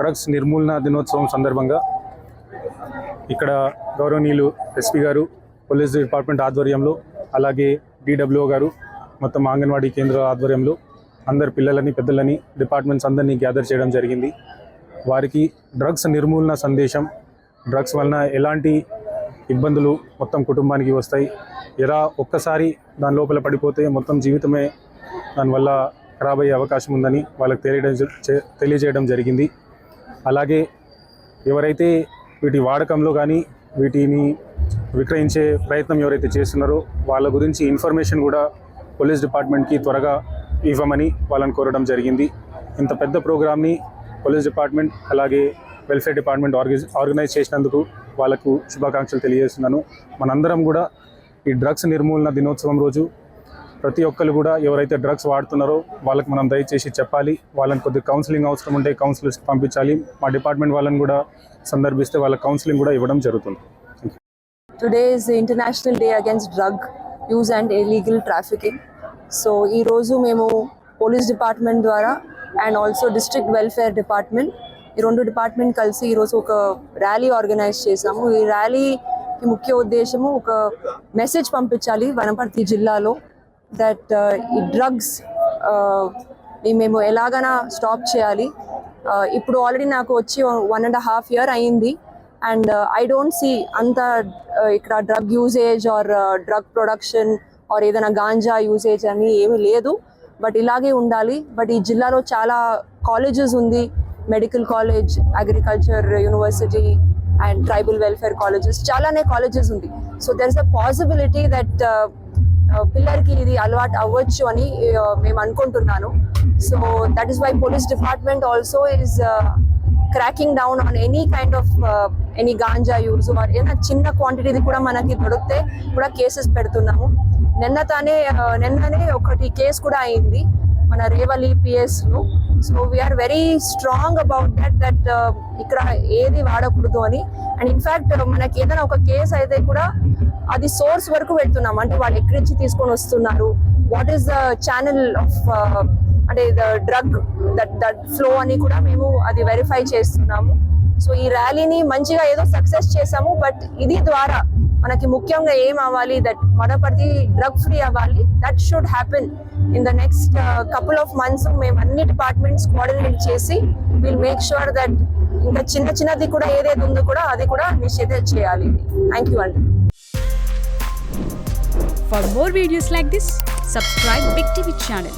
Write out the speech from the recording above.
Drugs నిర్మూలన దినోత్సవం సందర్భంగా ఇక్కడ గౌరవనీయులు ఎస్పీ గారు, పోలీస్ డిపార్ట్మెంట్ ఆధ్వర్యంలో, అలాగే డిడబ్ల్యూఓ గారు, మొత్తం అంగన్వాడీ కేంద్ర ఆధ్వర్యంలో అందరు పిల్లలని, పెద్దలని, డిపార్ట్మెంట్స్ అందరినీ గ్యాదర్ చేయడం జరిగింది. వారికి డ్రగ్స్ నిర్మూలన సందేశం, డ్రగ్స్ వలన ఎలాంటి ఇబ్బందులు మొత్తం కుటుంబానికి వస్తాయి, ఎలా ఒక్కసారి దాని లోపల పడిపోతే మొత్తం జీవితమే దానివల్ల ఖరాబ్ అయ్యే అవకాశం ఉందని వాళ్ళకి తెలియజేయడం జరిగింది. అలాగే ఎవరైతే వీటి వాడకంలో కానీ వీటిని విక్రయించే ప్రయత్నం ఎవరైతే చేస్తున్నారో వాళ్ళ గురించి ఇన్ఫర్మేషన్ కూడా పోలీస్ డిపార్ట్మెంట్కి త్వరగా ఇవ్వమని వాళ్ళని కోరడం జరిగింది. ఇంత పెద్ద ప్రోగ్రామ్ని పోలీస్ డిపార్ట్మెంట్ అలాగే వెల్ఫేర్ డిపార్ట్మెంట్ ఆర్గనైజ్ చేసినందుకు వాళ్ళకు శుభాకాంక్షలు తెలియజేస్తున్నాను. మనందరం కూడా ఈ డ్రగ్స్ నిర్మూలన దినోత్సవం రోజు ప్రతి ఒక్కరు కూడా ఎవరైతే డ్రగ్స్ వాడుతున్నారో వాళ్ళకి మనం దయచేసి చెప్పాలి. వాళ్ళని కొద్దిగా కౌన్సిలింగ్ అవసరం ఉంటే కౌన్సిలర్స్కి పంపించాలి. మా డిపార్ట్మెంట్ వాళ్ళని కూడా సందర్భిస్తే వాళ్ళ కౌన్సిలింగ్ కూడా ఇవ్వడం జరుగుతుంది. Today is the International Day Against Drug Use and Illegal Trafficking. So ఈ రోజు మేము పోలీస్ డిపార్ట్మెంట్ ద్వారా and also district welfare department, ఈ రెండు డిపార్ట్మెంట్ కలిసి ఈరోజు ఒక ర్యాలీ ఆర్గనైజ్ చేసాము. ఈ ర్యాలీకి ముఖ్య ఉద్దేశము ఒక మెసేజ్ పంపించాలి వనపర్తి జిల్లాలో దట్ ఈ డ్రగ్స్ మేము ఎలాగైనా స్టాప్ చేయాలి. ఇప్పుడు ఆల్రెడీ నాకు వచ్చి 1.5 years అయింది అండ్ ఐ డోంట్ సీ అంత ఇక్కడ drug usage or drug production or ఏదైనా గాంజా యూసేజ్ అని ఏమీ లేదు. బట్ ఇలాగే ఉండాలి. బట్ ఈ జిల్లాలో చాలా కాలేజెస్ ఉంది, medical college, agriculture university and tribal welfare colleges, చాలానే కాలేజెస్ ఉంది. So there is a possibility that పిల్లలకి ఇది అలవాటు అవ్వచ్చు అని మేము అనుకుంటున్నాను. So that is why police department also is cracking down on any kind of any ganja use or ఏదైనా చిన్న క్వాంటిటీది కూడా మనకి దొరికితే కూడా కేసెస్ పెడుతున్నాము. నిన్ననే ఒకటి కేసు కూడా అయింది మన రేవలి పిఎస్లో. So we're very strong about that ఇక్కడ ఏది వాడకూడదు అని. అండ్ ఇన్ఫ్యాక్ట్ మనకి ఏదైనా ఒక కేసు అయితే కూడా అది సోర్స్ వరకు పెడుతున్నాం, అంటే వాళ్ళు ఎక్కడి నుంచి తీసుకొని వస్తున్నారు, what is the channel of అంటే ద డ్రగ్ దట్ ఫ్లో అని కూడా మేము అది వెరిఫై చేస్తున్నాము. సో ఈ ర్యాలీని మంచిగా ఏదో సక్సెస్ చేసాము. బట్ ఇది ద్వారా మనకి ముఖ్యంగా ఏం అవ్వాలి, దట్ వనపర్తి డ్రగ్ ఫ్రీ అవ్వాలి. That should happen in the next couple of months. మేము అన్ని డిపార్ట్మెంట్స్ కోఆర్డినేట్ చేసి విల్ మేక్ ష్యూర్ దట్ ఇంకా చిన్నది కూడా ఏదైతే ఉందో కూడా అది కూడా నిషేధం చేయాలి. థ్యాంక్ యూ అండి. For more videos like this, subscribe Big TV channel.